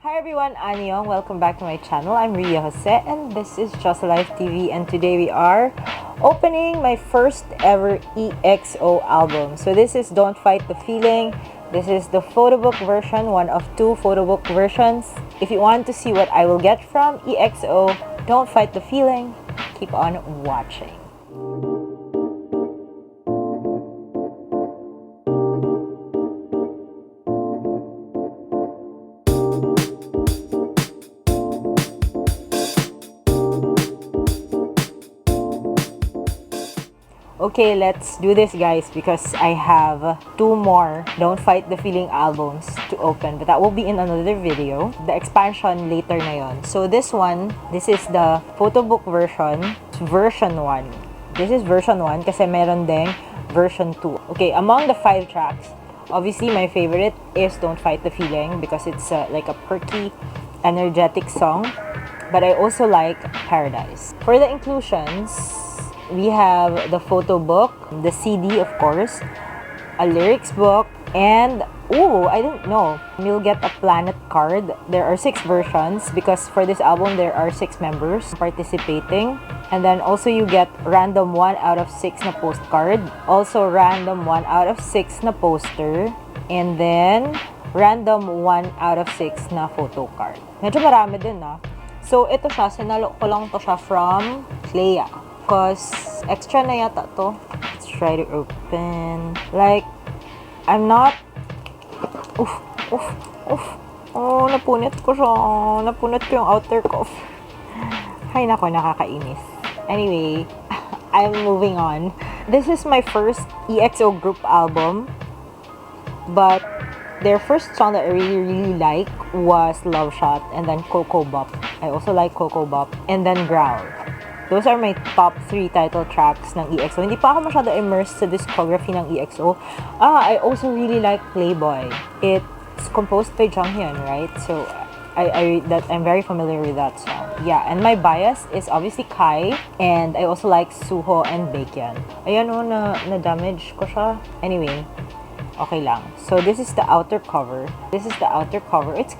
Hi everyone, Annyeong. Welcome back to my channel. I'm Ria Jose and this is Just Life TV, and today we are opening my first ever EXO album. So this is Don't Fight the Feeling. This is the Photobook version, one of two Photobook versions. If you want to see what I will get from EXO, Don't Fight the Feeling, keep on watching. Okay, let's do this guys because I have two more Don't Fight the Feeling albums to open, but that will be in another video. The expansion later na yon. So this one, this is the Photobook version, version 1. This is version 1 kasi meron ding version 2. Okay, among the 5 tracks, obviously my favorite is Don't Fight the Feeling because it's like a perky, energetic song. But I also like Paradise. For the inclusions, we have the photo book, the CD of course, a lyrics book, and I don't know, you'll get a planet card. There are 6 versions because for this album there are 6 members participating, and then also you get random 1 out of 6 na postcard, also random 1 out of 6 na poster, and then random 1 out of 6 na photo card. Medyo marami din na. So ito siya, sinalo ko lang to siya from Clio. Because extra na yata to. Let's try to open. Like, I'm not... Oh, napunit ko siya. Napunit ko yung outer ko. Ay, nako, nakakainis. Anyway, I'm moving on. This is my first EXO group album. But their first song that I really like was Love Shot and then Coco Bop. I also like Coco Bop. And then Growl. Those are my top 3 title tracks ng EXO. Hindi pa ako masyado immersed sa discography ng EXO. I also really like Playboy. It's composed by Jonghyun, right? So, I'm very familiar with that song. Yeah, and my bias is obviously Kai. And I also like Suho and Baekhyun. Ayan o, na-damage ko siya. Anyway, okay lang. So, this is the outer cover. This is the outer cover. It's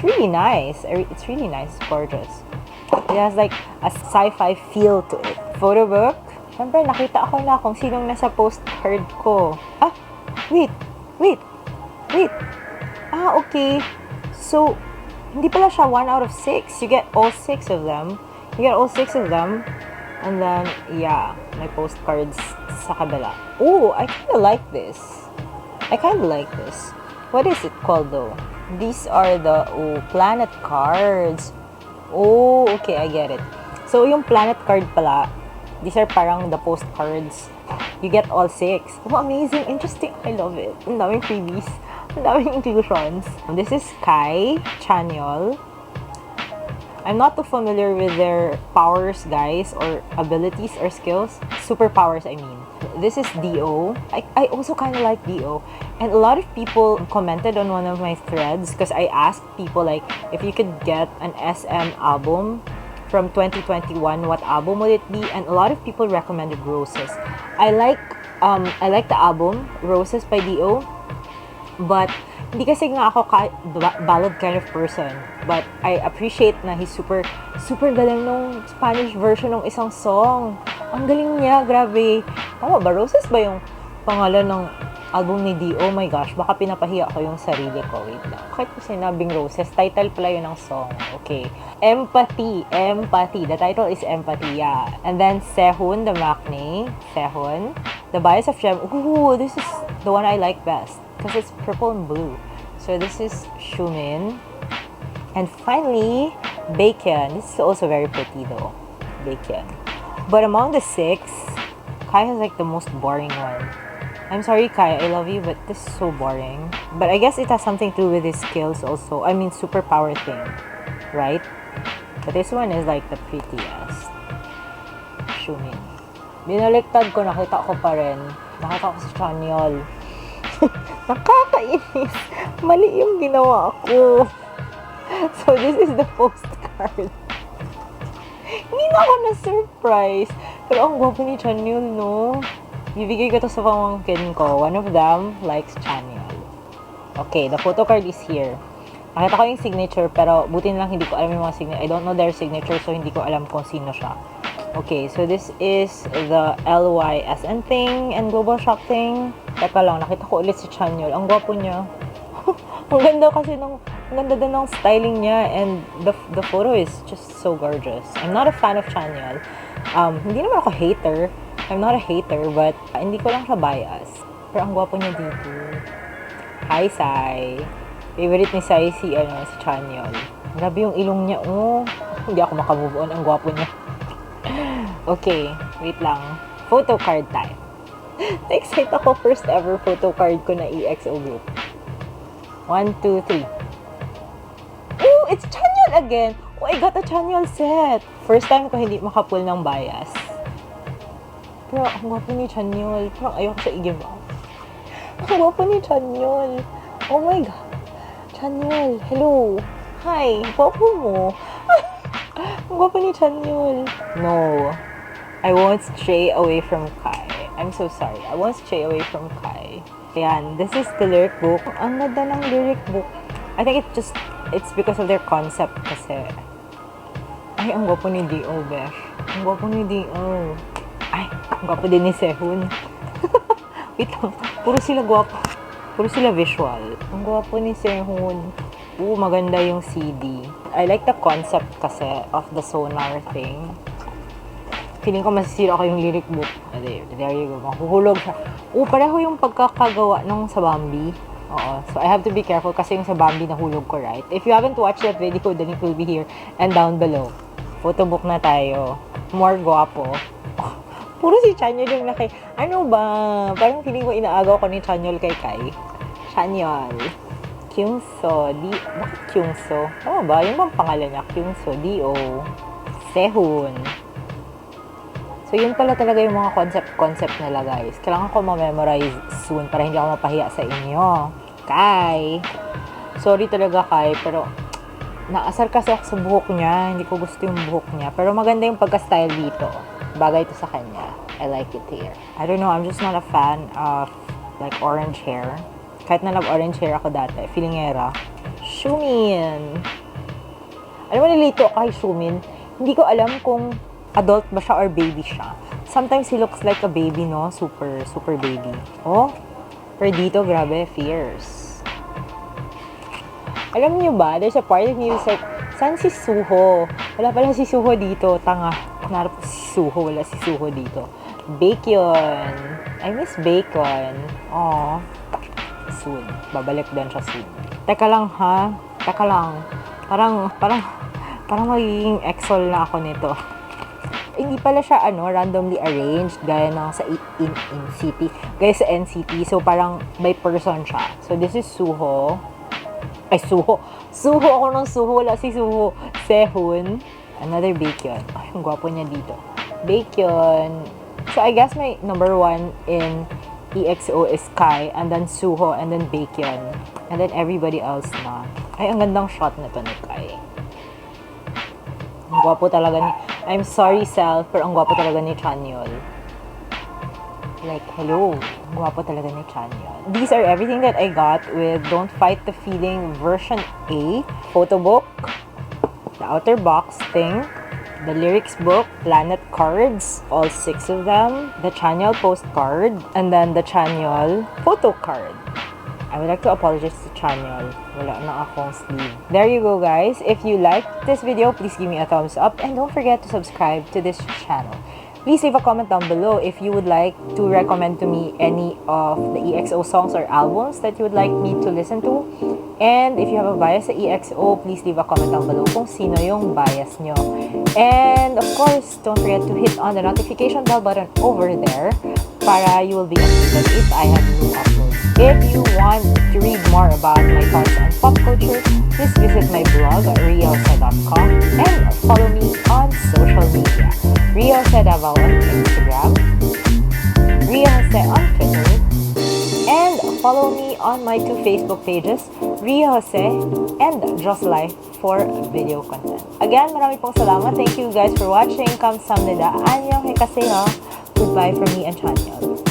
really nice. It's really nice. It's gorgeous. It has like a sci-fi feel to it. Photobook. Siyempre, nakita ako na kung sinong nasa postcard ko. Wait. Okay. So, hindi pala siya 1 out of 6. You get all 6 of them. And then, yeah, my postcards sa kabila. Oh, I kinda like this. What is it called though? These are the planet cards. Oh, okay, I get it. So, yung planet card pala, these are parang the postcards. You get all 6. Oh, amazing. Interesting. I love it. Ang daming freebies. Ang daming inclusions. This is Kai, Chanyeol. I'm not too familiar with their powers, guys, or abilities or skills. Superpowers, I mean. This is Dio. I also kind of like Dio. And a lot of people commented on one of my threads because I asked people like if you could get an SM album from 2021, what album would it be? And a lot of people recommended Roses. I like the album Roses by Dio, but hindi kasi nga ako ballad kind of person. But I appreciate na he's super galing nung Spanish version ng isang song. Ang galing niya, grabe. Tama ba? Roses ba yung pangalan ng album ni Dio? Oh my gosh, baka pinapahiya ko yung sarili ko. Wait lang. Kahit ko sinabing Roses, title pala yun ng song. Okay. Empathy. The title is Empathy, yeah. And then Sehun, the maknae. Sehun. The bias of Gem. Ooh, this is the one I like best. Because it's purple and blue. So this is Shumin. And finally, Baekhyun. This is also very pretty though. Baekhyun. But among the 6, Kai has like the most boring one. I'm sorry, Kai, I love you, but this is so boring. But I guess it has something to do with his skills also. I mean, superpower thing, right? But this one is like the prettiest. Shumin. Binaliktad ko, nakita ko pa rin. Nakita ko si Chanyeol. Nakakainis. Mali yung ginawa ko. So, this is the postcard. Hindi na ako na-surprise. Pero ang gwapo ni Chanyeol, no? Bibigay ko to sa pamangkin ko. One of them likes Chanyeol. Okay, the photo card is here. Nakita ko yung signature, pero buti na lang hindi ko alam yung mga signature. I don't know their signature, so hindi ko alam kung sino siya. Okay, so this is the LYSN thing and Global Shop thing. Teka lang, nakita ko ulit si Chanyeol. Ang gwapo niya. Ang ganda kasi ang ganda din ng styling niya, and the photo is just so gorgeous. I'm not a fan of Chanyeol. Hindi naman ako hater. I'm not a hater, but hindi ko lang siya bias. Pero ang gwapo niya dito. Hi, Sai. Favorite ni Sai si Chanyeol. Grabe yung ilong niya. Oh, hindi ako makamove on. Ang gwapo niya. Okay, wait lang. Photo card time. Na-excite ako. First ever photo card ko na EXO group. 1, 2, 3. Oh, it's Chanyeol again. Oh, I got a Chanyeol set. First time ko hindi makapull ng bias. Pero ang gwapo ni Chanyeol. Parang ayoko siya i-give up. Ang gwapo ni Chanyeol. Oh my God. Chanyeol, hello. Hi, gwapo mo. Ang gwapo ni Chanyeol. No, I won't stray away from Kai. I'm so sorry. I won't stray away from Kai. Ayan, this is the lyric book. Ang ganda ng lyric book. I think it's because of their concept kasi. Ay, ang gwapo ni Dio, besh. Ang gwapo ni Dio. Ay, ang gwapo din ni Sehun. Wait lang, puro sila gwapo. Puro sila visual. Ang gwapo ni Sehun. Maganda yung CD. I like the concept kasi of the sonar thing. Feeling ko masisira ko yung lyric book. There you go. Mahuhulog siya. Pareho yung pagkakagawa ng sa Bambi. Oo. So, I have to be careful kasi yung sa Bambi nahulog ko, right? If you haven't watched that video, the link will be here and down below. Photobook na tayo. More gwapo. Puro si Chanyeol yung laki. Ano ba? Parang feeling ko inaagaw ko ni Chanyeol kay Kai. Chanyeol. Kyungso. Bakit Kyungso? Ano ba? Yung bang pangalan niya? Kyungso. Dio. Sehun. So, yun pala talaga yung mga concept nila, guys. Kailangan ko ma-memorize soon para hindi ako mapahiya sa inyo. Kai. Sorry talaga, Kai. Pero, naasar kasi ako sa buhok niya. Hindi ko gusto yung buhok niya. Pero maganda yung pagka-style dito. Bagay ito sa kanya. I like it here. I don't know, I'm just not a fan of like orange hair. Kahit na nag-orange hair ako dati. Feelingera. Xiumin. Alam mo, nilito kay Xiumin. Hindi ko alam kung adult ba siya or baby siya. Sometimes he looks like a baby, no? Super, super baby. Oh, pero dito, grabe, fierce. Alam niyo ba, there's a part of me who's like, saan si Suho? Wala pala si Suho dito. Tanga. Narap si Suho. Wala si Suho dito. Bacon. I miss bacon. Aww. Soon. Babalik din siya soon. Teka lang, ha? Teka lang. Parang magiging EXO na ako nito. Hindi pala siya, randomly arranged. Gaya ng sa NCT. Gaya sa NCT. So, parang by person siya. So, this is Suho. Ay, Suho. Suho ako ng Suho. Wala si Suho. Sehun. Another bacon. Ay, ang gwapo niya dito. Bacon. So, I guess my number 1 in EXO is Kai, and then Suho, and then Bacon. And then everybody else na. Ay, ang gandang shot na to ni Kai. Ang gwapo talaga ni... I'm sorry, Sel, pero ang gwapo talaga ni Chanyeol. Like, hello. Ang gwapo talaga ni Chanyeol. These are everything that I got with Don't Fight the Feeling version A. Photobook. The outer box thing, the lyrics book, planet cards, all 6 of them, the Chanyeol postcard, and then the Chanyeol photo card. I would like to apologize to Chanyeol. Wala na akong sleeve. There you go, guys. If you liked this video, please give me a thumbs up and don't forget to subscribe to this channel. Please leave a comment down below if you would like to recommend to me any of the EXO songs or albums that you would like me to listen to. And if you have a bias sa EXO, please leave a comment down below kung sino yung bias nyo. And of course, don't forget to hit on the notification bell button over there para you will be updated if I have new uploads. If you want to read more about my thoughts on pop culture, please visit my blog at riajose.com and follow me on social media. Ria Jose Davao on Instagram, Ria Jose on Twitter, and follow me on my 2 Facebook pages, Ria Jose and Just Life for video content. Again, marami pong salamat. Thank you guys for watching. Kamsahamnida. Annyeong haseyo. Goodbye from me and Chanyeol.